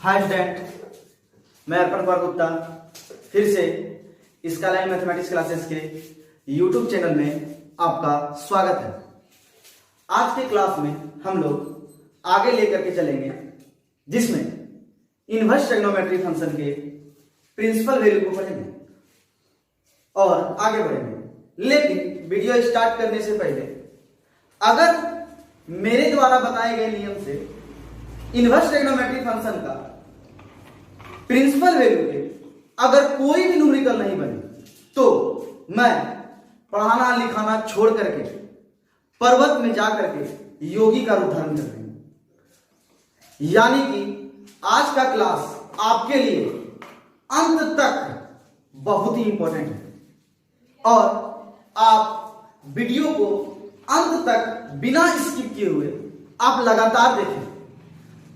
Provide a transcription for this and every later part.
Hi student, मैं अर्पण कुमार गुप्ता फिर से स्कालाइन मैथमेटिक्स क्लासेस के यूट्यूब चैनल में आपका स्वागत है। आज के क्लास में हम लोग आगे लेकर के चलेंगे, जिसमें इनवर्स ट्रिग्नोमेट्री फंक्शन के प्रिंसिपल वैल्यू को पढ़ेंगे और आगे बढ़ेंगे। लेकिन वीडियो स्टार्ट करने से पहले अगर मेरे द्वारा बताए गए नियम से इनवर्स ट्रिग्नोमेट्री फंक्शन का प्रिंसिपल वैल्यू के अगर कोई भी न्यूमेरिकल नहीं बने तो मैं पढ़ाना लिखाना छोड़ करके पर्वत में जा करके योगी का रूप धारण कर देंगे। यानी कि आज का क्लास आपके लिए अंत तक बहुत ही इंपॉर्टेंट है और आप वीडियो को अंत तक बिना स्किप किए हुए आप लगातार देखें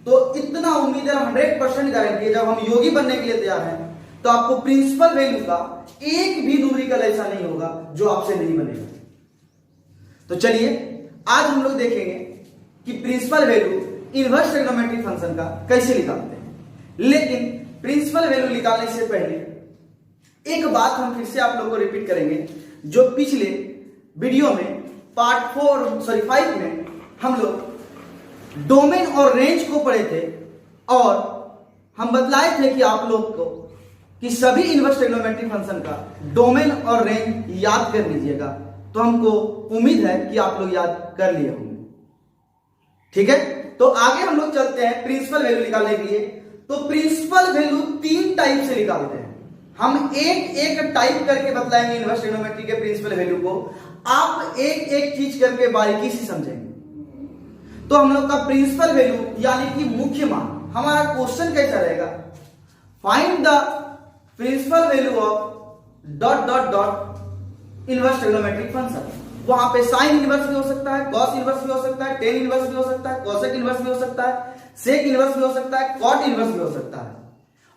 तो इतना उम्मीद है 100% गारंटी है, जब हम योगी बनने के लिए तैयार हैं तो आपको प्रिंसिपल वैल्यू का एक भी न्यूमेरिकल ऐसा नहीं होगा जो आपसे नहीं बनेगा। तो चलिए आज हम लोग देखेंगे कि principal value inverse trigonometry function का कैसे निकालते हैं। लेकिन प्रिंसिपल वैल्यू निकालने से पहले एक बात हम फिर से आप लोगों को रिपीट करेंगे, जो पिछले वीडियो में पार्ट 5 में हम लोग डोमेन और रेंज को पढ़े थे और हम बतलाए थे कि आप लोग को कि सभी इनवर्स ट्रिग्नोमेट्री फंक्शन का डोमेन और रेंज याद कर लीजिएगा। तो हमको उम्मीद है कि आप लोग याद कर लिए होंगे। ठीक है, तो आगे हम लोग चलते हैं प्रिंसिपल वैल्यू निकालने के लिए। तो प्रिंसिपल वैल्यू 3 टाइप से निकालते हैं। हम एक एक टाइप करके बतलाएंगे इनवर्स ट्रिग्नोमेट्री के प्रिंसिपल वैल्यू को। आप एक एक चीज करके बारीकी से समझेंगे। तो हम लोग का प्रिंसिपल वैल्यू यानी कि मुख्य मान, हमारा क्वेश्चन कैसा रहेगा, find the principal value of dot dot dot inverse trigonometric function. वहां पे साइन इनवर्स भी हो सकता है, कॉस इनवर्स भी हो सकता है, टेन इनवर्स भी हो सकता है, कोसेक इनवर्स भी हो सकता है, सेक इनवर्स भी हो सकता है, कॉट इनवर्स भी हो सकता है।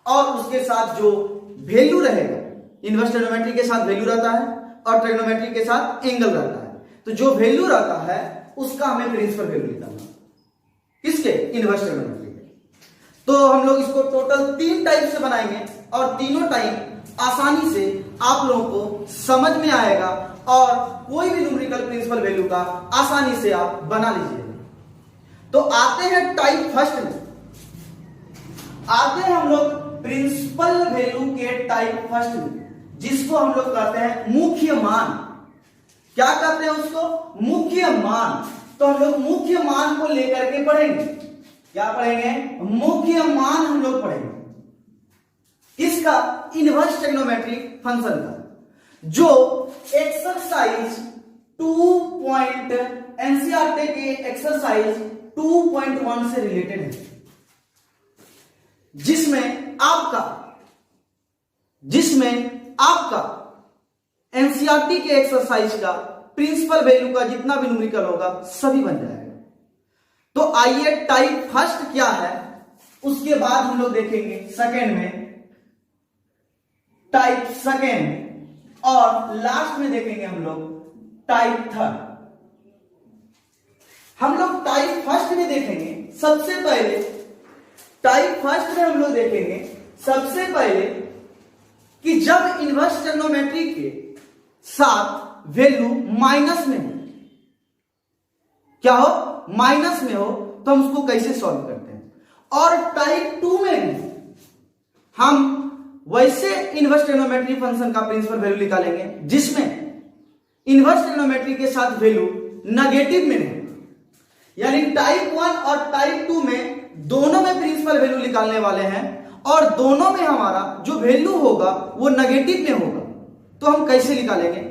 और उसके साथ जो वैल्यू रहेगा, इनवर्स ट्रिग्नोमेट्री के साथ वैल्यू रहता है और ट्रिग्नोमेट्री के साथ एंगल रहता है। तो जो वैल्यू रहता है उसका हमें प्रिंसिपल वैल्यू निकालना। किसके? इनवर्स ट्रिग्नोमेट्री के। तो हम लोग इसको टोटल 3 टाइप से बनाएंगे और तीनों टाइप आसानी से आप लोगों को समझ में आएगा और कोई भी न्यूमेरिकल प्रिंसिपल वैल्यू का आसानी से आप बना लीजिएगा। तो आते हैं टाइप फर्स्ट में, आते हैं हम लोग प्रिंसिपल वैल्यू के टाइप फर्स्ट में, जिसको हम लोग कहते हैं मुख्य मान। क्या कहते हैं उसको? मुख्य मान। तो हम लोग मुख्य मान को लेकर के पढ़ेंगे। क्या पढ़ेंगे? मुख्य मान हम लोग पढ़ेंगे। किसका? इनवर्स ट्रिग्नोमेट्रिक फंक्शन का, जो एक्सरसाइज 2 एनसीईआरटी के एक्सरसाइज 2.1 से रिलेटेड है, जिसमें आपका एनसीईआरटी के एक्सरसाइज का प्रिंसिपल वैल्यू का जितना भी न्यूमेरिकल होगा सभी बन जाएगा। तो आइए टाइप फर्स्ट क्या है, उसके बाद हम लोग देखेंगे सेकंड में टाइप सेकंड और लास्ट में देखेंगे हम लोग टाइप थर्ड। हम लोग टाइप फर्स्ट में देखेंगे सबसे पहले, टाइप फर्स्ट में हम लोग देखेंगे सबसे पहले कि जब इनवर्स ट्रिग्नोमेट्री के साथ वैल्यू माइनस में हो, क्या हो? माइनस में हो, तो हम उसको कैसे सॉल्व करते हैं। और टाइप 2 में भी हम वैसे इनवर्स ट्रिग्नोमेट्री फंक्शन का प्रिंसिपल वैल्यू निकालेंगे जिसमें इनवर्स ट्रिग्नोमेट्री के साथ वैल्यू नेगेटिव में नहीं। यानी टाइप 1 और टाइप 2 में दोनों में प्रिंसिपल वैल्यू निकालने वाले हैं और दोनों में हमारा जो वैल्यू होगा वो नेगेटिव में होगा। तो हम कैसे निकालेंगे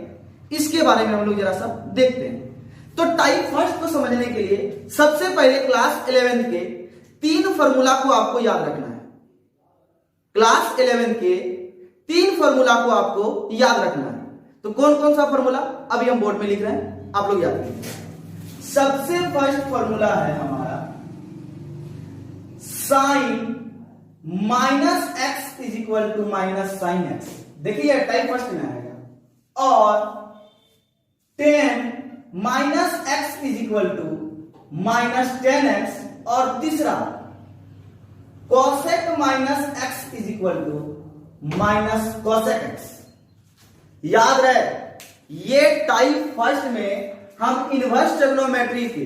इसके बारे में हम लोग जरा सा देखते हैं। तो टाइप फर्स्ट को समझने के लिए सबसे पहले क्लास 11 के 3 फॉर्मूला को आपको याद रखना है। क्लास 11 के 3 फॉर्मूला को आपको याद रखना है। तो कौन कौन सा फॉर्मूला अभी हम बोर्ड में लिख रहे हैं, आप लोग याद रखिए। सबसे फर्स्ट फॉर्मूला है हमारा sine minus x is equal to minus sine X. देखिए टाइप फर्स्ट में आएगा। और tan minus x is equal to minus 10x। और तीसरा cosec minus x is equal to minus cosec X. याद रहे, ये टाइप फर्स्ट में हम इनवर्स ट्रिग्नोमेट्री के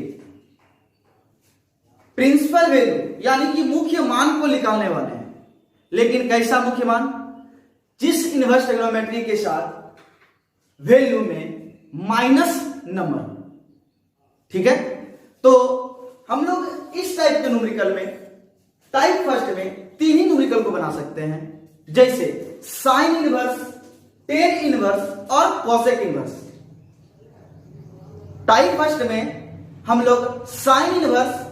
प्रिंसिपल वैल्यू यानी कि मुख्य मान को निकालने वाले हैं। लेकिन कैसा मुख्य मान? जिस इनवर्स ट्रिग्नोमेट्री के साथ वैल्यू में माइनस नंबर, ठीक है। तो हम लोग इस टाइप के न्यूमेरिकल में, टाइप फर्स्ट में तीन ही न्यूमेरिकल को बना सकते हैं, जैसे साइन इनवर्स, टेन इनवर्स और कॉसेक इनवर्स। टाइप फर्स्ट में हम लोग sine inverse,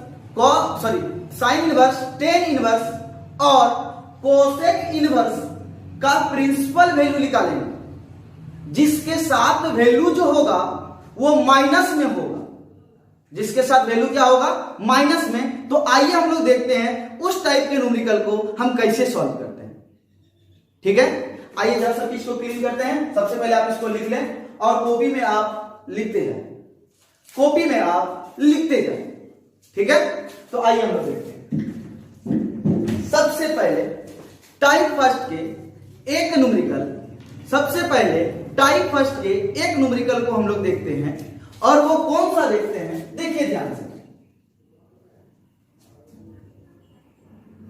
sine inverse, tan inverse और कोसेक इनवर्स का प्रिंसिपल वैल्यू निकालेंगे, जिसके साथ वैल्यू जो होगा वो माइनस में होगा। जिसके साथ वैल्यू क्या होगा? माइनस में। तो आइए हम लोग देखते हैं उस टाइप के न्यूमेरिकल को हम कैसे सॉल्व करते हैं, ठीक है। आइए जरा सब इसको क्लीन करते हैं। सबसे पहले आप इसको लिख लें और कॉपी में आप लिखते जाएं, कॉपी में आप लिखते जाएं, ठीक है। तो आइए हम लोग देखते हैं। सबसे पहले टाइप फर्स्ट के एक न्यूमेरिकल, सबसे पहले टाइप फर्स्ट के एक न्यूमेरिकल को हम लोग देखते हैं। और वो कौन सा देखते हैं? देखिए ध्यान से,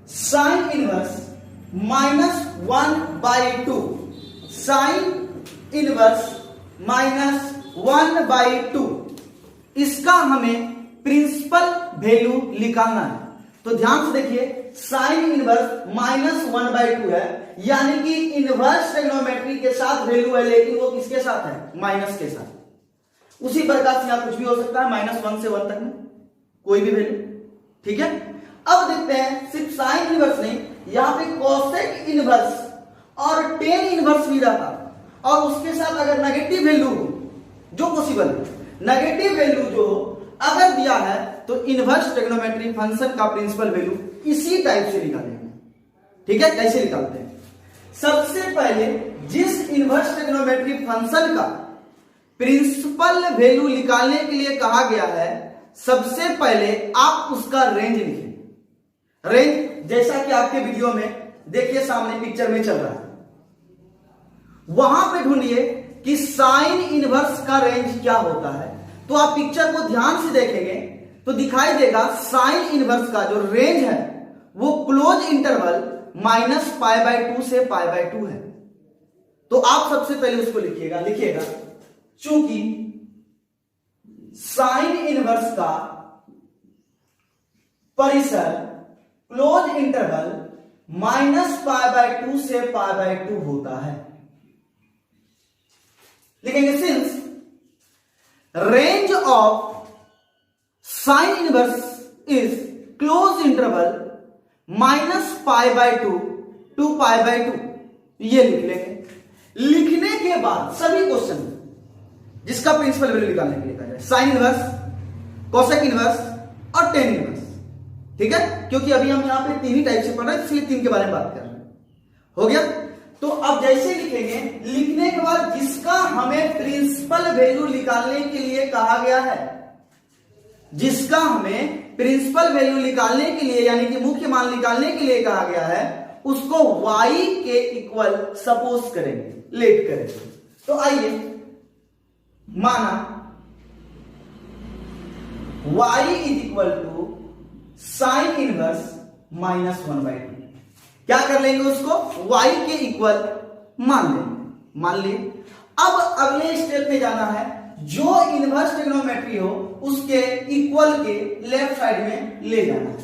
sine inverse minus 1/2, sine inverse minus 1/2, इसका हमें प्रिंसिपल वैल्यू निकालना है। तो ध्यान से देखिए, साइन इनवर्स माइनस 1/2 है, यानी कि इनवर्स ट्रिग्नोमेट्री के साथ वैल्यू है, लेकिन वो किसके साथ है? माइनस के साथ। उसी प्रकार से यहां कुछ भी हो सकता है, -1 से 1 तक में कोई भी वैल्यू, ठीक है। अब देखते हैं, सिर्फ साइन इनवर्स नहीं, यहां पे कोसेक इनवर्स और टेन इनवर्स भी रहता, और उसके साथ अगर नेगेटिव वैल्यू हो, जो पॉसिबल है, नेगेटिव वैल्यू जो अगर दिया है, तो इनवर्स ट्रिग्नोमेट्री फंक्शन का प्रिंसिपल वैल्यू इसी टाइप से निकालेंगे, ठीक है। कैसे निकालते हैं? सबसे पहले जिस इनवर्स ट्रिग्नोमेट्री फंक्शन का प्रिंसिपल वैल्यू निकालने के लिए कहा गया है, सबसे पहले आप उसका रेंज लिखें। रेंज जैसा कि आपके वीडियो में देखिए, सामने पिक्चर में चल रहा है, वहां पे ढूंढिए कि साइन इनवर्स का रेंज क्या होता है। तो आप पिक्चर को ध्यान से देखेंगे तो दिखाई देगा साइन इनवर्स का जो रेंज है वो क्लोज इंटरवल -π/2 से π/2 है। तो आप सबसे पहले उसको लिखिएगा, चूंकि साइन इनवर्स का परिसर क्लोज इंटरवल -π/2 से π/2 होता है, लिखेंगे since range of sine inverse is close interval -π/2 to π/2, ये लिख लेंगे। लिखने के बाद सभी क्वेश्चन जिसका प्रिंसिपल वैल्यू निकालने के लिए कहा जाए, साइन इनवर्स, कोसेक इनवर्स और टेन इनवर्स, ठीक है। क्योंकि अभी हम यहां पे तीन ही टाइप से पढ़ रहे हैं, इसलिए तीन के बारे में बात कर रहे हैं। हो गया? तो अब जैसे लिखेंगे, लिखने के बाद जिसका हमें प्रिंसिपल वैल्यू निकालने के लिए कहा गया है, जिसका हमें प्रिंसिपल वैल्यू निकालने के लिए यानी कि मुख्य मान निकालने के लिए कहा गया है, उसको y के इक्वल सपोज करेंगे, लेट करेंगे। तो आइए, माना y is equal to sine inverse -1/2, क्या कर लेंगे? उसको y के इक्वल मान लेंगे, मान लिए। अब अगले स्टेप में जाना है, जो इनवर्स ट्रिग्नोमेट्री हो उसके इक्वल के लेफ्ट साइड में ले जाना है।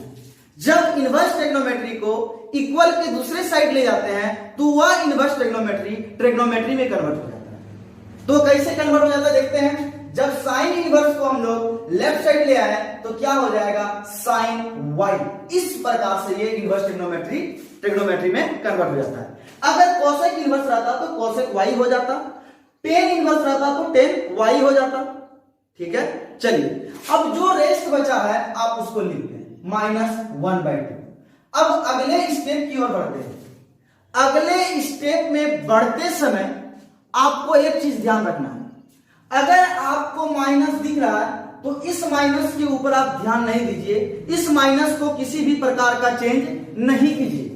जब इनवर्स ट्रिग्नोमेट्री को इक्वल के दूसरे साइड ले जाते हैं तो वह इनवर्स ट्रिग्नोमेट्री में कन्वर्ट हो जाता है। तो कैसे कन्वर्ट हो जाता है देखते हैं। जब साइन इनवर्स को हम लोग लेफ्ट साइड ले आए तो क्या हो जाएगा? Sine y। इस प्रकार से ये इनवर्स ट्रिग्नोमेट्री में कन्वर्ट हो जाता है। अगर कोसेक इनवर्स रहता तो कोसेक y हो जाता, टेन इनवर्स रहता तो टेन y हो जाता, ठीक है। चलिए, अब जो रेस्ट बचा है आप उसको लिख दें, -1/2। अब अगले स्टेप की ओर बढ़ते हैं। अगले स्टेप में बढ़ते समय आपको एक चीज ध्यान रखना है, अगर आपको माइनस दिख रहा है तो इस माइनस के ऊपर आप ध्यान नहीं दीजिए, इस माइनस को किसी भी प्रकार का चेंज नहीं कीजिए।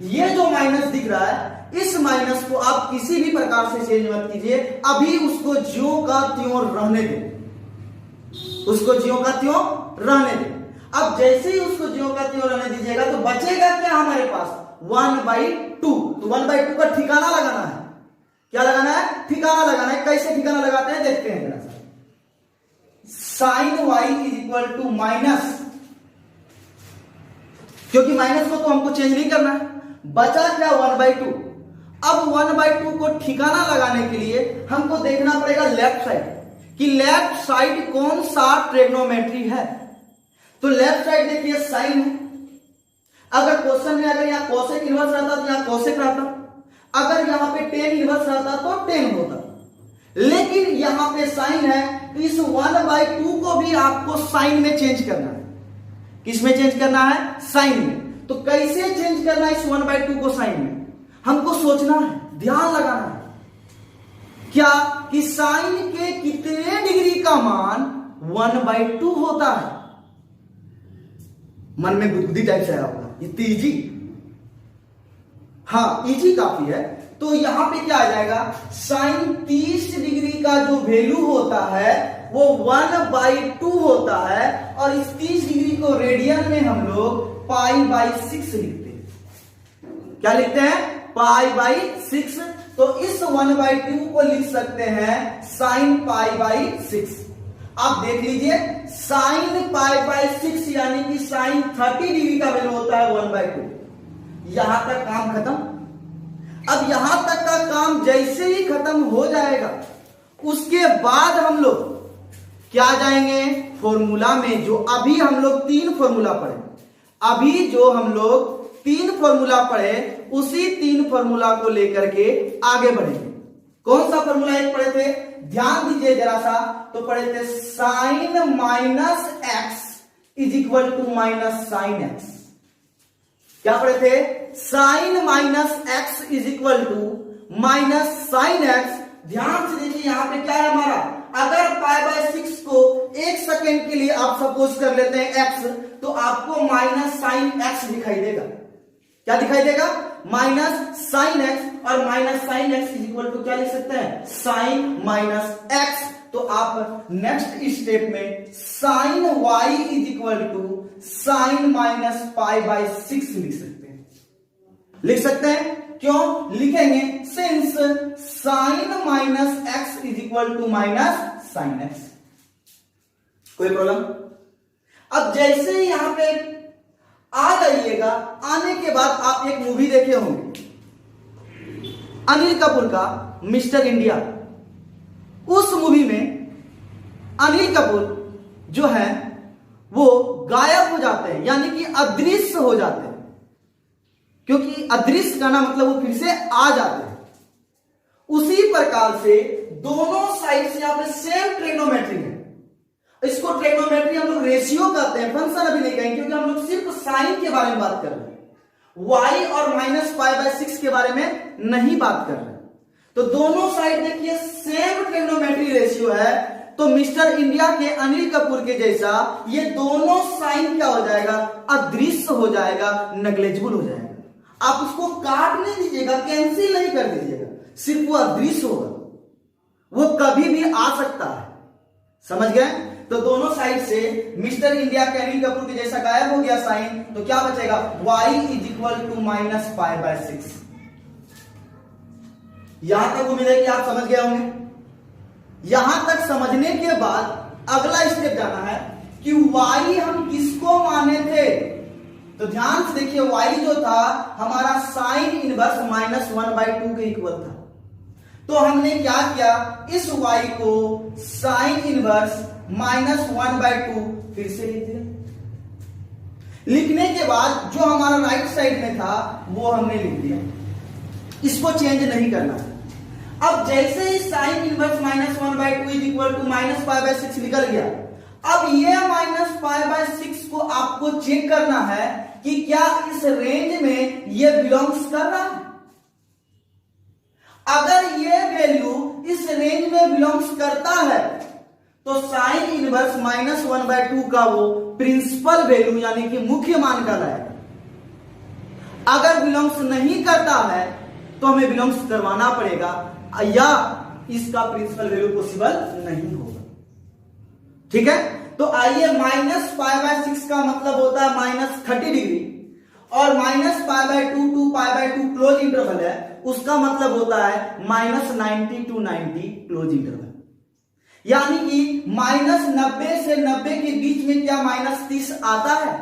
ये जो माइनस दिख रहा है, इस माइनस को आप किसी भी प्रकार से चेंज मत कीजिए, अभी उसको ज्यों का त्यों रहने दें, उसको ज्यों का त्यों रहने दें। अब जैसे ही उसको ज्यों का त्यों रहने दीजिएगा तो बचेगा क्या हमारे पास, 1/2। तो 1/2 का ठिकाना लगाना है। क्या लगाना है? ठिकाना लगाना है। कैसे ठिकाना लगाते हैं देखते हैं जरा सा। Sine y is equal to minus, क्योंकि माइनस को तो हमको चेंज नहीं करना है, बचा क्या 1/2। अब 1/2 को ठिकाना लगाने के लिए हमको देखना पड़ेगा लेफ्ट साइड, कि लेफ्ट साइड कौन सा ट्रिग्नोमेट्री है। तो लेफ्ट साइड देखिए साइन है। अगर क्वेश्चन में अगर यहां कोसेक इनवर्स रहता तो यहां कोसेक रहता, अगर यहां पे टेन इनवर्स रहता तो टेन होता, लेकिन यहां पे साइन है, तो इस 1/2 को भी आपको साइन में चेंज करना है। किस में चेंज करना है? साइन में। तो कैसे चेंज करना है इस 1/2 को साइन में, हमको सोचना है, ध्यान लगाना है। क्या कि साइन के कितने डिग्री का मान 1/2 होता है। मन में बुद्धि टाइप से आया होगा, ये तो इजी, हाँ इजी काफी है। तो यहां पे क्या आ जाएगा, साइन 30 डिग्री का जो वैल्यू होता है वो 1/2 होता है, और इस 30 डिग्री को रेडियन में हम लोग π/6 लिखते हैं। क्या लिखते हैं? π/6। तो इस 1/2 को लिख सकते हैं साइन π/6। आप देख लीजिए, साइन π/6 यानी कि साइन 30 डिग्री का वैल्यू होता है 1/2। यहां तक काम खत्म। अब यहां तक का काम जैसे ही खत्म हो जाएगा, उसके बाद हम लोग क्या जाएंगे, फॉर्मूला में। जो अभी हम लोग 3 फॉर्मूला पढ़े, अभी जो हम लोग 3 फॉर्मूला पढ़े, उसी 3 फॉर्मूला को लेकर के आगे बढ़ेंगे। कौन सा फॉर्मूला एक पढ़े थे, ध्यान दीजिए जरा सा। तो पढ़े थे sine minus x is equal to minus sine X. क्या पढ़े थे? Sine minus x is equal to minus sine X. ध्यान से देखिए, यहां पे क्या है हमारा, अगर π/6 को 1 सेकेंड के लिए आप सपोज कर लेते हैं x, तो आपको माइनस साइन x दिखाई देगा। क्या दिखाई देगा? माइनस साइन x, और minus sine x is equal to क्या लिख सकते हैं, साइन माइनस x। तो आप नेक्स्ट स्टेप में sine y is equal to sine minus π/6 लिख सकते हैं। लिख सकते हैं, क्यों लिखेंगे? Since sine minus x is equal to minus sine x. कोई प्रॉब्लम? अब जैसे ही यहां पे आ जाइएगा, आने के बाद आप एक मूवी देखे होंगे अनिल कपूर का मिस्टर इंडिया। उस मूवी में अनिल कपूर जो है वो गायब हो जाते हैं, यानी कि अदृश्य हो जाते हैं। क्योंकि अदृश्य का ना मतलब वो फिर से आ जाते हैं। उसी प्रकार से दोनों साइड से यहां पे सेम ट्रिग्नोमेट्री है। इसको ट्रिग्नोमेट्री हम लोग रेशियो कहते हैं, फंक्शन अभी नहीं कहेंगे, क्योंकि हम लोग सिर्फ साइन के बारे में बात कर रहे हैं, y और माइनस π/6 के बारे में नहीं बात कर रहे हैं। तो दोनों साइड देखिए सेम ट्रिग्नोमेट्री रेशियो है। तो मिस्टर इंडिया के अनिल कपूर के जैसा ये दोनों साइन क्या हो जाएगा, अदृश्य हो जाएगा, नेग्लिजिबल हो जाएगा। आप उसको काट नहीं दीजिएगा, कैंसिल नहीं कर दीजिएगा, सिर्फ वो अदृश्य होगा, वो कभी भी आ सकता है। समझ गए? तो दोनों साइड से मिस्टर इंडिया के अनिल कपूर के जैसा गायब हो गया साइन, तो क्या बचेगा, y is equal to minus π/6। यहां तक उम्मीद है कि आप समझ गए होंगे। यहां तक समझने के बाद अगला स्टेप जाना है कि y हम किसको माने थे। तो ध्यान से देखिए, y जो था हमारा साइन इनवर्स -1/2 के इक्वल था। तो हमने क्या किया, इस y को साइन इनवर्स -1/2 फिर से लिख दिया। लिखने के बाद जो हमारा राइट साइड में था वो हमने लिख दिया, इसको चेंज नहीं करना। अब जैसे ही sine inverse -1/2 is equal to minus π/6 निकल गया, अब ये माइनस π/6 को आपको चेक करना है कि क्या इस रेंज में ये बिलोंग्स कर रहा है। अगर ये वैल्यू इस रेंज में बिलोंग्स करता है तो साइन इनवर्स -1/2 का वो प्रिंसिपल वैल्यू यानी कि मुख्य मान कहलाएगा। अगर बिलोंग्स नहीं करता है तो हमें बिलोंग्स करवाना पड़ेगा या इसका प्रिंसिपल वैल्यू पॉसिबल नहीं होगा। ठीक है, तो आइए -π/6 का मतलब होता है -30 डिग्री और -π/2 टू π/2 क्लोज इंटरवल है, उसका मतलब होता है -90 to 90 क्लोज इंटरवल। यानी कि -90 से 90 के बीच में क्या -30 आता है?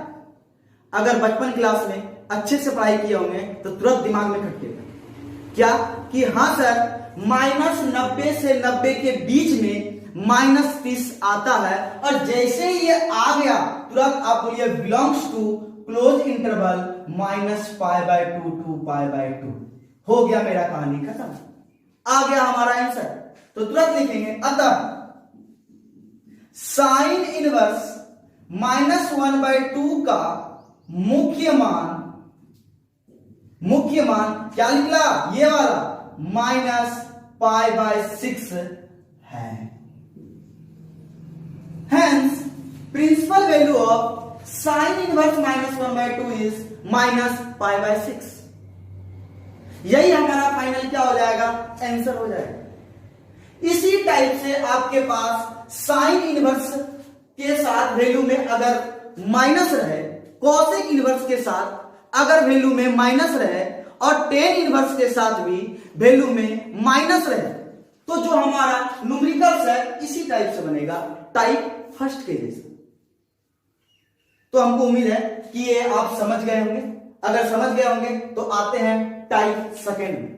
अगर बचपन क्लास में अच्छे से पढ़ाई किए होंगे तो तुरंत दिमाग में खटकेगा क्या कि हाँ सर -90 से 90 के बीच में -30 आता है, और जैसे ही ये आ गया तुरंत आप बोलिए belongs to close interval -π/2 to π/2। हो गया मेरा कहानी खत्म, आ गया हमारा आंसर। तो तुरंत लिखेंगे अतः साइन इनवर्स -1/2 का मुख्य मान क्या निकला? ये वाला -π/6 है। Hence, principal value of sin inverse -1/2 is -π/6। यही हमारा फाइनल क्या हो जाएगा? आंसर हो जाएगा। इसी टाइप से आपके पास साइन इनवर्स के साथ वैल्यू में अगर माइनस रहे, कॉसेक इनवर्स के साथ अगर वैल्यू में माइनस रहे और टेन इनवर्स के साथ भी वैल्यू में माइनस रहे, तो जो हमारा न्यूमेरिकल्स है इसी टाइप से बनेगा, टाइप फर्स्ट के जैसे। तो हमको उम्मीद है कि ये आप समझ गए होंगे। अगर समझ गए होंगे तो आते हैं टाइप सेकंड में।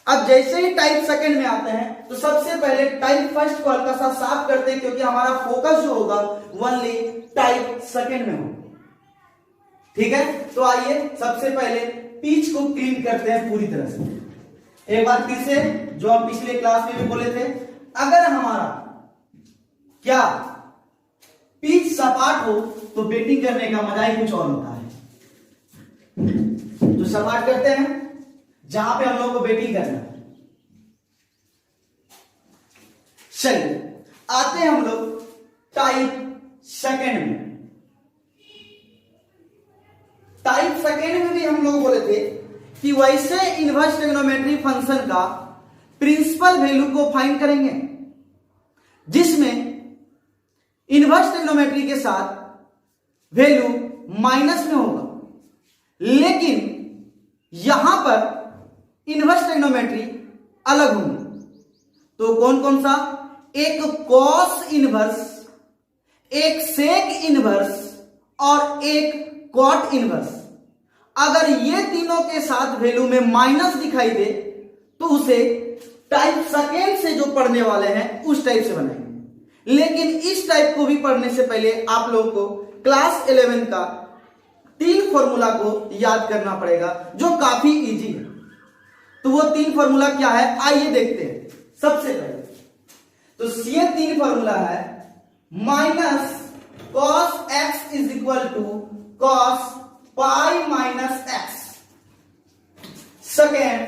अब जैसे ही टाइप सेकंड में आते हैं तो सबसे पहले टाइप फर्स्ट को हल्का सा साफ करते हैं, क्योंकि हमारा फोकस जो होगा ओनली टाइप सेकंड में होगा। ठीक है, तो आइए सबसे पहले पिच को क्लीन करते हैं पूरी तरह से। एक बार फिर से जो हम पिछले क्लास में भी बोले थे, अगर हमारा क्या पिच सपाट हो तो बैटिंग करने का मजा ही कुछ और होता है। तो सपाट करते हैं जहां पे हम लोग को बैटिंग करना है। चलिए आते हैं हम लोग टाइप सेकंड में। टाइप सेकंड में भी हम लोग बोले थे कि वैसे इनवर्स ट्रिग्नोमेट्री फंक्शन का प्रिंसिपल वैल्यू को फाइंड करेंगे, जिसमें इनवर्स ट्रिग्नोमेट्री के साथ वैल्यू माइनस में होगा, लेकिन यहां पर इनवर्स ट्रिग्नोमेट्री अलग होंगे। तो कौन कौन सा? एक कॉस इनवर्स, एक सेक इनवर्स और एक कॉट इनवर्स। अगर ये तीनों के साथ वैल्यू में माइनस दिखाई दे तो उसे टाइप सेकंड से जो पढ़ने वाले हैं उस टाइप से बनाएंगे। लेकिन इस टाइप को भी पढ़ने से पहले आप लोगों को क्लास 11 का 3 फॉर्मूला को याद करना पड़ेगा, जो काफी इजी है। तो वो 3 फॉर्मूला क्या है आइए देखते हैं। सबसे पहले तो ये 3 फॉर्मूला है minus cos x is equal to cos pi minus x, second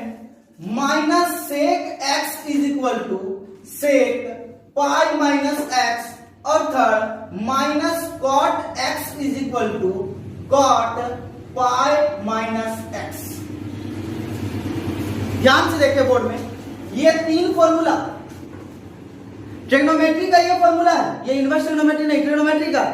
minus sec x is equal to sec pi minus x, और third minus cot x is equal to cot pi minus x. ध्यान से देखिए board में ये 3 formula trigonometry का ये formula है, ये इनवर्स ट्रिग्नोमेट्री नहीं ट्रिग्नोमेट्री का,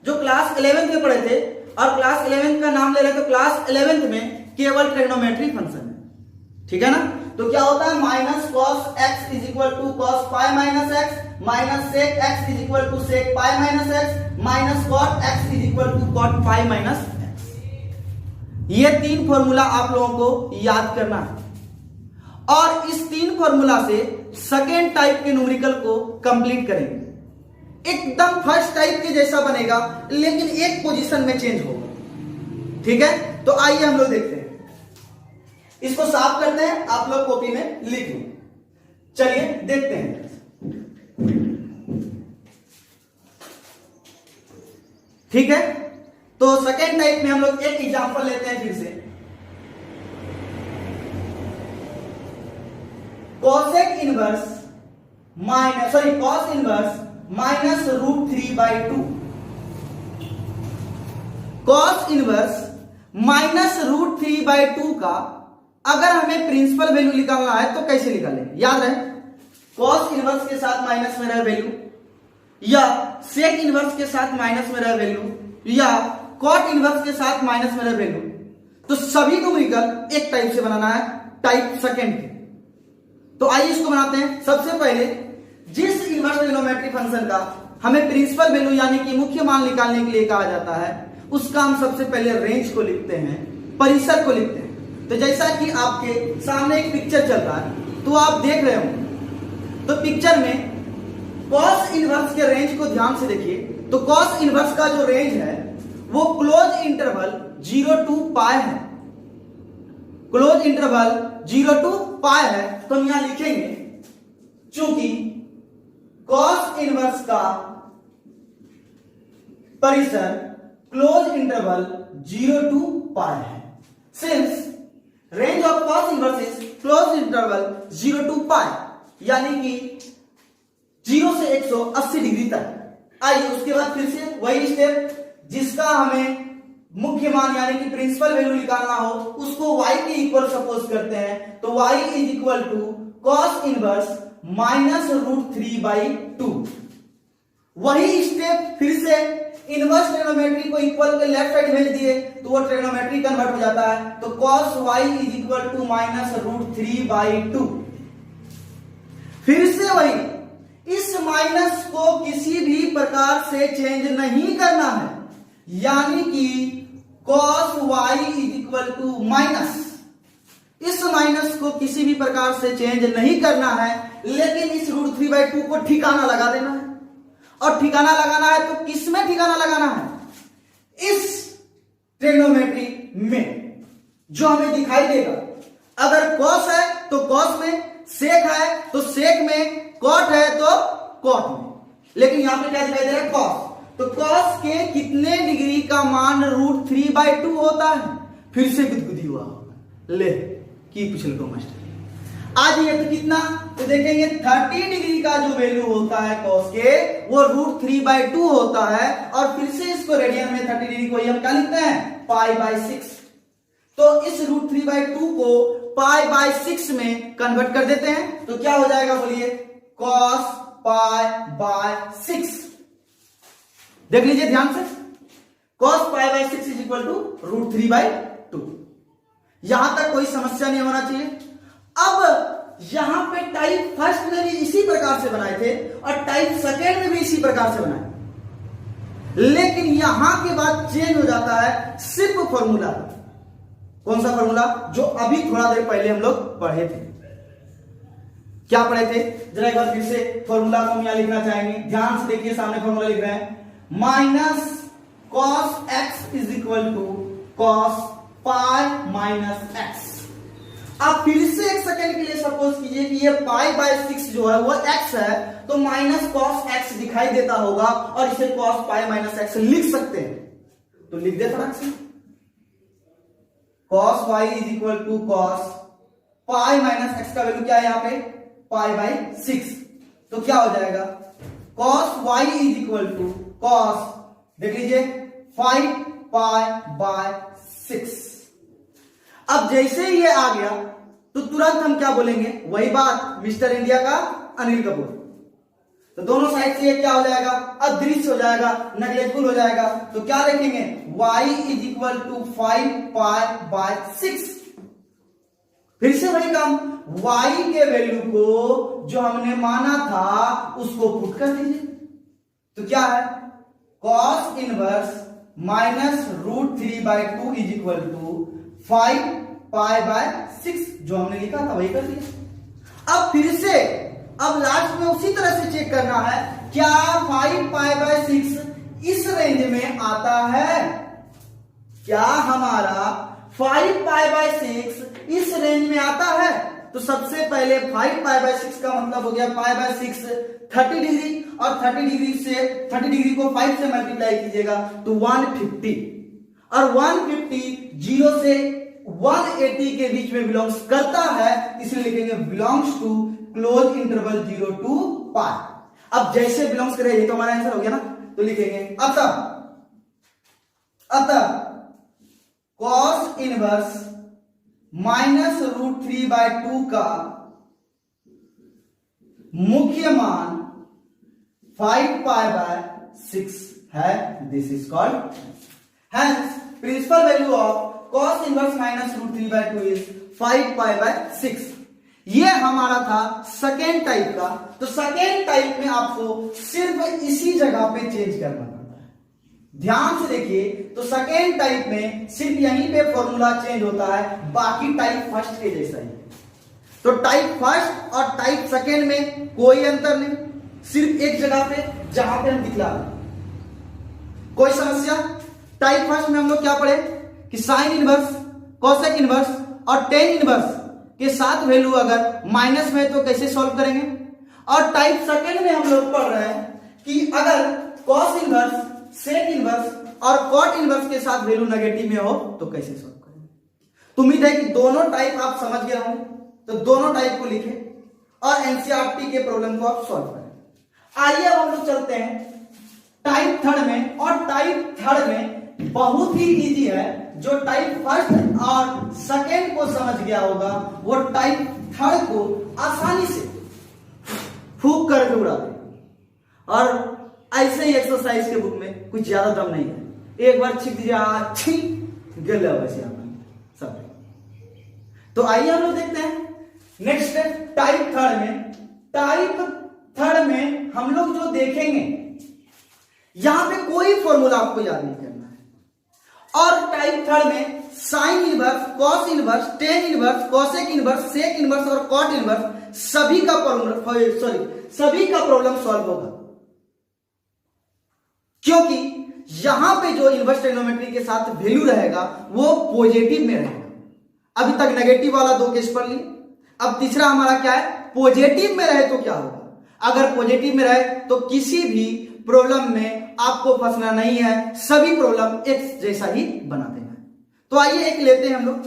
जो क्लास 11 में पढ़े थे। और क्लास 11 का नाम ले रहे तो क्लास 11 में केवल ट्रिग्नोमेट्री फंक्शन है। ठीक है ना? तो क्या होता है minus cos x is equal to cos pi minus X, minus sec x is equal to sec pi minus X, minus cot x is equal to cot pi minus X. ये 3 formula आप लोगों को याद करना है, और इस 3 formula से सेकेंड टाइप के न्यूमेरिकल को कंप्लीट करेंगे। एकदम फर्स्ट टाइप के जैसा बनेगा, लेकिन एक पोजीशन में चेंज होगा। ठीक है, तो आइए हम लोग देखते हैं। इसको साफ करते हैं, आप लोग कॉपी में लिख लो। चलिए देखते हैं। ठीक है, तो सेकेंड टाइप में हम लोग एक एग्जांपल लेते हैं फिर से। Cosec inverse cos inverse minus root 3/2। Cos inverse minus root 3/2 का अगर हमें प्रिंसिपल वैल्यू निकालना है तो कैसे निकालेंगे? याद रहे, कॉस इनवर्स के साथ माइनस में रहे वैल्यू, या सेक इनवर्स के साथ माइनस में रहे वैल्यू, या कॉट इनवर्स के साथ माइनस में रहे वैल्यू, तो सभी न्यूमेरिकल एक टाइप से बनाना है, टाइप सेकंड के। तो आइए इसको बनाते हैं। सबसे पहले जिस इनवर्स ट्रिग्नोमेट्रिक फंक्शन का हमें प्रिंसिपल वैल्यू यानी कि मुख्य मान निकालने के लिए कहा जाता है, उसका हम सबसे पहले रेंज को लिखते हैं, परिसर को लिखते हैं। तो जैसा कि आपके सामने एक पिक्चर चल रहा है तो आप देख रहे हो, तो पिक्चर में कॉस इनवर्स के रेंज को ध्यान से देखिए। तो कॉस इनवर्स का जो रेंज है वो क्लोज इंटरवल 0 to पाई है, क्लोज इंटरवल 0 to पाई है। तो हम यहां लिखेंगे चूंकि कॉस इनवर्स का परिसर क्लोज इंटरवल 0 to पाई है, since range of cos inverse is close interval 0 to पाई, यानी कि 0 से 180 डिग्री तक। आइए उसके बाद फिर से वही स्टेप, जिसका हमें मुख्य मान यानी कि प्रिंसिपल वैल्यू निकालना हो उसको y के इक्वल सपोज करते हैं। तो y is equal to cos inverse minus root 3/2। वही स्टेप फिर से इनवर्स ट्रिग्नोमेट्री को इक्वल के लेफ्ट साइड भेज दिए तो वो ट्रिग्नोमेट्री कन्वर्ट हो जाता है। तो cos y is equal to minus root 3/2। फिर से वही, इस माइनस को किसी भी प्रकार से चेंज नहीं करना है, यानी कि cos y is equal to minus, इस माइनस को किसी भी प्रकार से चेंज नहीं करना है, लेकिन इस रूट 3/2 को ठिकाना लगा देना है। और ठिकाना लगाना है तो किस में ठिकाना लगाना है? इस ट्रिग्नोमेट्री में जो हमें दिखाई देगा। अगर cos है तो cos में, सेक है तो सेक में, कॉट है तो कॉट में, लेकिन यहां पे क्या दिखाई दे रहा है? cos। तो cos के कितने डिग्री का मान रूट 3/2 होता है? फिर से गुदगुदी हुआ होगा, ले की पूछ लो मास्टर आज ये तो कितना, तो देखेंगे 30 डिग्री का जो वैल्यू होता है cos के वो रूट 3/2 होता है। और फिर से इसको रेडियन में 30 डिग्री को हम क्या लिखते हैं? π/6। तो इस रूट 3/2 को π/6 में कन्वर्ट कर देते हैं तो क्या हो जाएगा बोलिए? cos π/6। देख लीजिए ध्यान से, cos π/6 is equal to root 3/2। यहां तक कोई समस्या नहीं होना चाहिए। अब यहां पे टाइप फर्स्ट में भी इसी प्रकार से बनाए थे और टाइप सेकेंड में भी इसी प्रकार से बनाए, लेकिन यहां के बाद चेंज हो जाता है सिर्फ फॉर्मूला। कौन सा फॉर्मूला? जो अभी थोड़ा देर पहले हम लोग पढ़े थे। क्या पढ़े थे? जरा एक बार फिर से फॉर्मूला को हम यहां लिखना चाहेंगे, ध्यान से देखिए, सामने फॉर्मूला लिख रहे हैं, minus cos x is equal to cos pi minus x. आप फिर से एक सेकेंड के लिए सपोज कीजिए कि ये π/6 जो है वो x है, तो माइनस कॉस एक्स दिखाई देता होगा और इसे कॉस पाई माइनस एक्स लिख सकते हैं। तो लिख दे फटाक से, cos y is equal to cos pi minus x का वैल्यू क्या है यहाँ पे? π/6। तो क्या हो जाएगा? cos y is equal to cos, देख लीजिए, 5π/6। अब जैसे ये आ गया तो तुरंत हम क्या बोलेंगे? वही बात, मिस्टर इंडिया का अनिल कपूर। तो दोनों साइड से ये क्या हो जाएगा? अदृश्य हो जाएगा, नेग्लेक्टफुल हो जाएगा। तो क्या लिखेंगे? y is equal to 5π/6। फिर से वही काम, y के वैल्यू को जो हमने माना था उसको पुट कर दीजिए। तो क्या है? cos inverse minus root 3/2 is equal to 5π/6 जो हमने लिखा था वही कर दिया। अब फिर से, अब लास्ट में उसी तरह से चेक करना है, क्या 5π/6 इस रेंज में आता है? क्या हमारा 5π/6 इस रेंज में आता है? तो सबसे पहले 5π/6 का मतलब हो गया π/6 30 डिग्री, और 30 डिग्री को 5 से मल्टीप्लाई कीजिएगा तो 150, और 150 0 से 180 के बीच में बिलोंग्स करता है, इसलिए लिखेंगे belongs to close interval 0 to pi. अब जैसे बिलोंग्स करे ये तो हमारा आंसर हो गया ना, तो लिखेंगे अतः cos इनवर्स -√3/2 का मुख्य मान 5π/6 है। This is called hence principal value of cos inverse -√3/2 is 5π/6। ये हमारा था सेकेंड टाइप का। तो सेकेंड टाइप में आपको सिर्फ इसी जगह पे चेंज करना पड़ता है। ध्यान से देखिए, तो सेकेंड टाइप में सिर्फ यहीं पे फॉर्मूला चेंज होता है, बाकी टाइप फर्स्ट के जैसा ही। तो टाइप फर्स्ट और टाइप सेकेंड में कोई अंतर नहीं, सिर्फ एक जगह पे जहां पे हम दिखला रहे। कोई समस्या? टाइप फर्स्ट में हम लोग क्या पढ़े कि साइन इनवर्स, कोसेक इनवर्स और टेन इनवर्स के साथ वैल्यू अगर माइनस में तो कैसे सॉल्व करेंगे। और टाइप सेकेंड में हम लोग पढ़ रहे हैं कि अगर कॉस इनवर्स, सेक इनवर्स और कॉट इनवर्स के साथ वैल्यू नेगेटिव में हो तो कैसे सॉल्व करेंगे। तो उम्मीद है कि दोनों टाइप आप समझ गए होंगे। तो दोनों टाइप को लिखें और एनसीईआरटी के प्रॉब्लम को आप सॉल्व करें। आइए अब हम लोग चलते हैं टाइप थर्ड में। और टाइप थर्ड में बहुत ही इजी है। जो टाइप फर्स्ट और सेकेंड को समझ गया होगा वो टाइप थर्ड को आसानी से फूंक करके उड़ा देगा। और ऐसे ही एक्सरसाइज के बुक में कुछ ज्यादा दम नहीं है, एक बार छिक दिया गल वैसे सब। तो आइए हम लोग देखते हैं नेक्स्ट टाइप थर्ड में। टाइप थर्ड में हम लोग जो देखेंगे, यहां पे कोई फॉर्मूला आपको याद नहीं करना है। और टाइप थर्ड में sine inverse, cos inverse, tan inverse, cosec inverse, sec inverse और कॉट इनवर्स सभी का प्रॉब्लम सॉल्व होगा। क्योंकि यहां पे जो इनवर्स ट्रिग्नोमेट्री के साथ वैल्यू रहेगा वो पॉजिटिव में रहेगा। अभी तक नेगेटिव वाला दो केस पढ़ लिए, अब तीसरा हमारा क्या है, पॉजिटिव में रहे तो क्या होगा। अगर पॉजिटिव में रहे तो किसी भी प्रॉब्लम में आपको फंसना नहीं है, सभी प्रॉब्लम एक जैसा ही बना देना है। तो आइए एक लेते हैं हम लोग,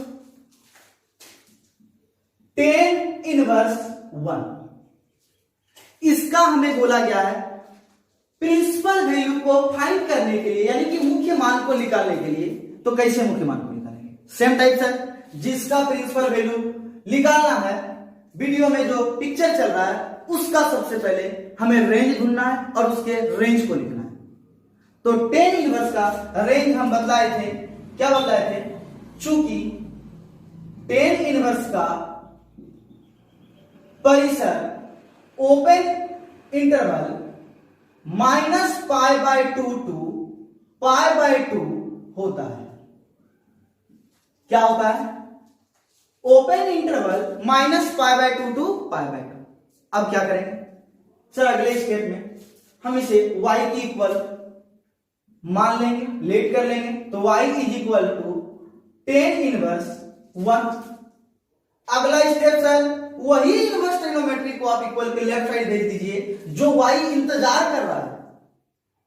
टेन इनवर्स 1। इसका हमें बोला गया है प्रिंसिपल वैल्यू को फाइंड करने के लिए, यानी कि मुख्य मान को निकालने के लिए। तो कैसे मुख्य मान को निकालेंगे? सेम टाइप से जिसका प्रिंसिपल वैल्यू निकालना है, वीडियो में जो पिक्चर चल रहा है उसका सबसे पहले हमें रेंज ढूंढना है और उसके रेंज को लिखना है। तो टेन इनवर्स का रेंज हम बदलाए थे, क्या बदलाए थे? चूंकि टेन इनवर्स का परिसर ओपन इंटरवल -π/2 टू π/2 होता है। क्या होता है? Open interval -π/2 to π/2। अब क्या करेंगे सर? अगले स्टेप में हम इसे y की इक्वल मान लेंगे, लेट कर लेंगे। तो y is equal to tan inverse 1। अगला स्टेप सर, वही इनवर्स ट्रिग्नोमेट्री को आप इक्वल के लेफ्ट साइड भेज दीजिए, जो y इंतजार कर रहा है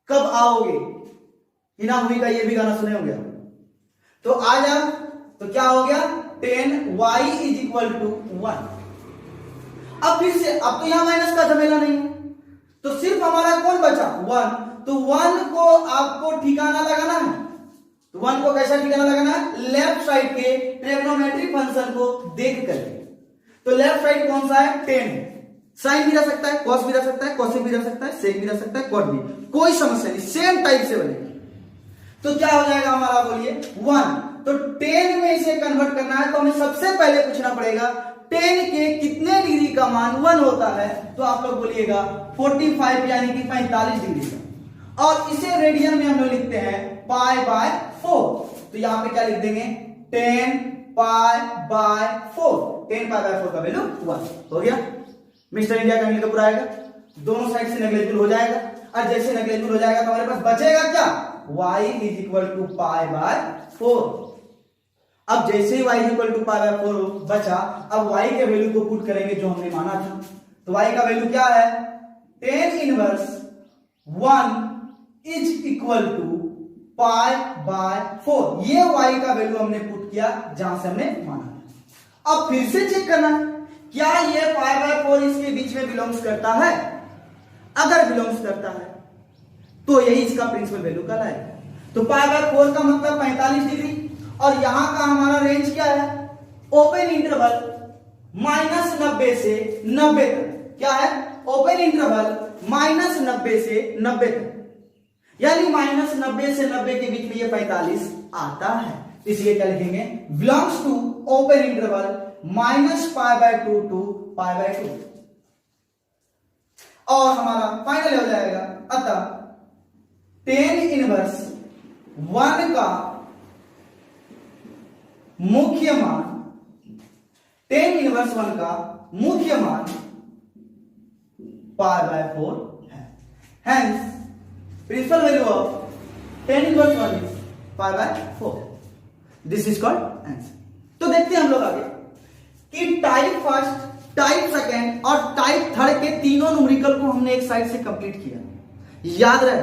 कब आओगे। हिना हुई का ये भी गाना सुने होंगे। तो आ जा, तो क्या हो गया? 10y is equal to 1। अब फिर से, अब तो यहां माइनस का झमेला नहीं है, तो सिर्फ हमारा कौन बचा? 1। तो 1 को आपको ठिकाना लगाना है। तो 1 को कैसा ठिकाना लगाना है? लेफ्ट साइड के ट्रिग्नोमेट्रिक फंक्शन को देख करके। तो लेफ्ट साइड कौन सा है? 10। साइन भी रह सकता है, कॉस भी रह सकता है, कोसेक भी रह सकता है, सेक भी रह सकता है, कॉट भी, कोई समस्या नहीं, सेम टाइप से बनेगा। तो क्या हो जाएगा हमारा? बोलिए 1। तो 10 में इसे कन्वर्ट करना है तो हमें सबसे पहले पूछना पड़ेगा 10 के कितने डिग्री का मान 1 होता है। तो आप लोग बोलिएगा 45 यानी कि 45 डिग्री का। और इसे रेडियन में हम लोग लिखते हैं π/4। तो यहां पे क्या लिख देंगे? 10 π/4। 10 π/4 का वैल्यू 1 हो गया। मिस्टर इंडिया का मिलकर पूरा आएगा, दोनों साइड से नेग्लिजिबल हो जाएगा। और जैसे नेग्लिजिबल हो जाएगा तो हमारे पास बचेगा क्या? y is equal to π/4। अब जैसे ही y इक्वल टू π/4 बचा, अब y के वैल्यू को पुट करेंगे जो हमने माना था। तो y का वैल्यू क्या है? 10 इनवर्स 1 इज इक्वल टू π/4। ये y का वैल्यू हमने पुट किया जहां से हमने माना। अब फिर से चेक करना है क्या ये π/4 इसके बीच में बिलोंग्स करता है। अगर बिलोंग्स करता है तो यही इसका प्रिंसिपल वैल्यू कहलाएगा। तो पाई बाय 4 का मतलब 45 डिग्री, और यहां का हमारा रेंज क्या है, ओपन इंटरवल -90 से 90 तक। क्या है, ओपन इंटरवल -90 से 90 तक, यानी -90 से 90 के बीच में ये 45 आता है। इसलिए क्या लिखेंगे, belongs to open interval -π/2 to π/2, और हमारा फाइनल हो जाएगा। अतः tan इनवर्स 1 का मुख्य मान, tan इनवर्स 1 का मुख्य मान π/4 है। Hence principal value of tan inverse 1 is π/4. This is called answer. तो देखते हैं हम लोग आगे कि टाइप फर्स्ट, टाइप सेकेंड और टाइप थर्ड के तीनों न्यूमेरिकल को हमने एक साइड से कंप्लीट किया। याद रहे,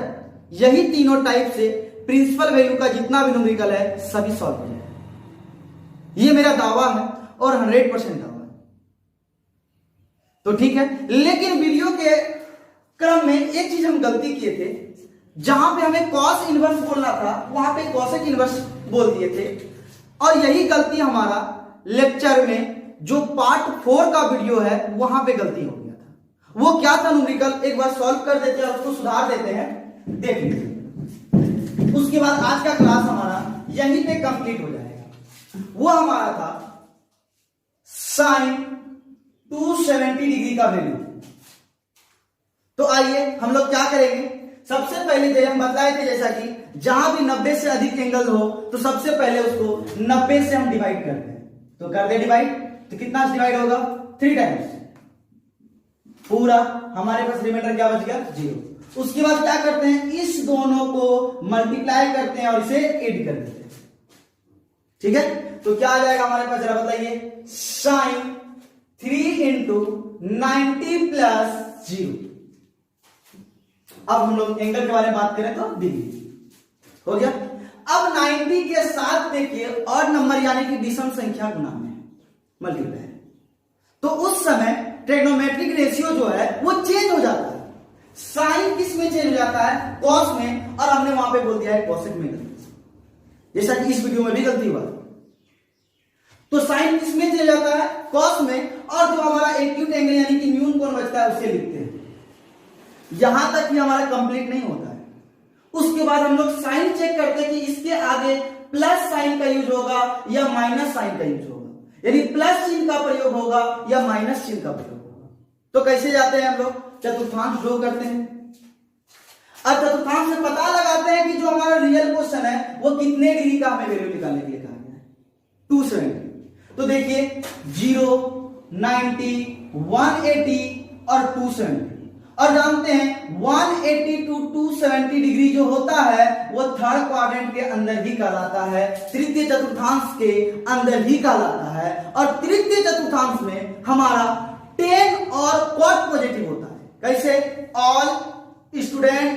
यही तीनों टाइप से प्रिंसिपल वैल्यू का जितना भी न्यूमेरिकल है सभी सॉल्व हो जाएगा। ये मेरा दावा है और 100% दावा है। तो ठीक है, लेकिन वीडियो के क्रम में एक चीज हम गलती किए थे, जहां पे हमें कॉस इनवर्स बोलना था वहां पे कॉसेक इनवर्स बोल दिए थे, और यही गलती हमारा लेक्चर में जो पार्ट 4 का वीडियो है वहां पे गलती हो गया था। वो क्या था न्यूमेरिकल, एक बार सॉल्व कर देते हैं और उसको सुधार देते हैं, देख लीजिए। उसके बाद आज का क्लास हमारा यहीं पे कंप्लीट हो जाएगा। वो हमारा था साइन 270 डिग्री का वैल्यू। तो आइए हम लोग क्या करेंगे, सबसे पहले जो हम बताए थे जैसा कि जहां भी 90 से अधिक एंगल हो तो सबसे पहले उसको 90 से हम डिवाइड करते हैं। तो कर दे डिवाइड, तो कितना डिवाइड होगा, 3 टाइम्स, पूरा हमारे पास रिमाइंडर क्या बच गया, 0। उसके बाद क्या करते हैं, इस दोनों को मल्टीप्लाई करते हैं और इसे ऐड कर देते हैं। ठीक है, तो क्या आ जाएगा हमारे पास, जरा बताइए, साइन 3 इंटू 90 प्लस 0। अब हम लोग एंगल के बारे में बात करें तो डिग्री हो गया। अब 90 के साथ देखिए और नंबर यानी कि विषम संख्या गुना में मल्टीप्लाई, तो उस समय ट्रिग्नोमेट्रिक रेशियो जो है वो चेंज हो जाता है। साइन किस में चेंज हो जाता है, कॉस में, और हमने वहां पे बोल दिया है कॉसेक में गलती, जैसा कि इस वीडियो में भी गलती हुआ। तो साइन किस में चेंज हो जाता है, कॉस में, और जो हमारा एक्यूट एंगल यानी कि न्यून कोण बचता है उसे लिखते हैं। यहां तक ही हमारा कंप्लीट नहीं होता है। उसके बाद हम लोग साइन चेक करते हैं कि इसके आगे प्लस साइन का यूज होगा या माइनस साइन का यूज होगा, यानी प्लस चिन्ह का प्रयोग होगा या माइनस चिन्ह का प्रयोग होगा। तो कैसे जाते हैं हम लोग, चतुर्थांश ड्रॉ करते हैं। अब चतुर्थांश से पता लगाते हैं कि जो हमारा रियल क्वेश्चन है वो कितने डिग्री का हमें वैल्यू निकालने के लिए कहा गया है, 270। तो देखिए 0, 90, 180 और 270, और जानते हैं 180 टू 270 डिग्री जो होता है वो थर्ड क्वाड्रेंट के अंदर ही कहलाता है, तृतीय चतुर्थांश के अंदर ही कहलाता है। और तृतीय चतुर्थांश में हमारा tan और cot पॉजिटिव होता है। कैसे, ऑल स्टूडेंट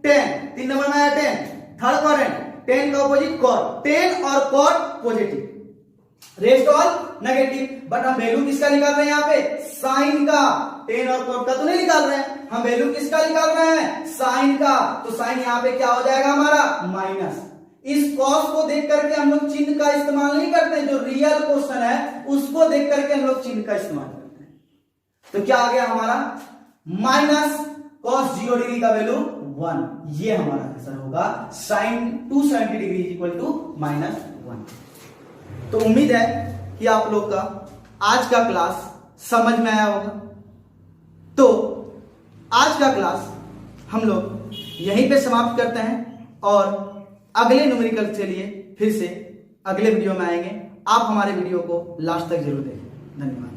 10, 3 नंबर में आया 10, थर्ड क्वाड्रेंट, tan का अपोजिट cot, tan और cot positive, rest all negative. But हम वैल्यू किसका निकाल रहे हैं, यहाँ पे साइन का, tan और cot का तो नहीं निकाल रहे हैं, हम वैल्यू किसका निकाल रहे हैं, साइन का। तो साइन यहाँ पे क्या हो जाएगा हमारा, माइनस। इस कॉस को देख करके हम लोग चिन्ह का इस्तेमाल नहीं करते हैं, जो रियल क्वेश्चन है उसको देख करके हम लोग चिन्ह का इस्तेमाल करते हैं। तो क्या आ गया हमारा, माइनस कॉस 0 डिग्री का वैल्यू 1। ये हमारा आंसर होगा, साइन 270 डिग्री इक्वल टू -1। तो उम्मीद है कि आप लोग का आज का क्लास समझ में आया होगा। तो आज का क्लास हम लोग यहीं पे समाप्त करते हैं और अगले न्यूमेरिकल के लिए फिर से अगले वीडियो में आएंगे। आप हमारे वीडियो को लास्ट तक जरूर देखें। धन्यवाद।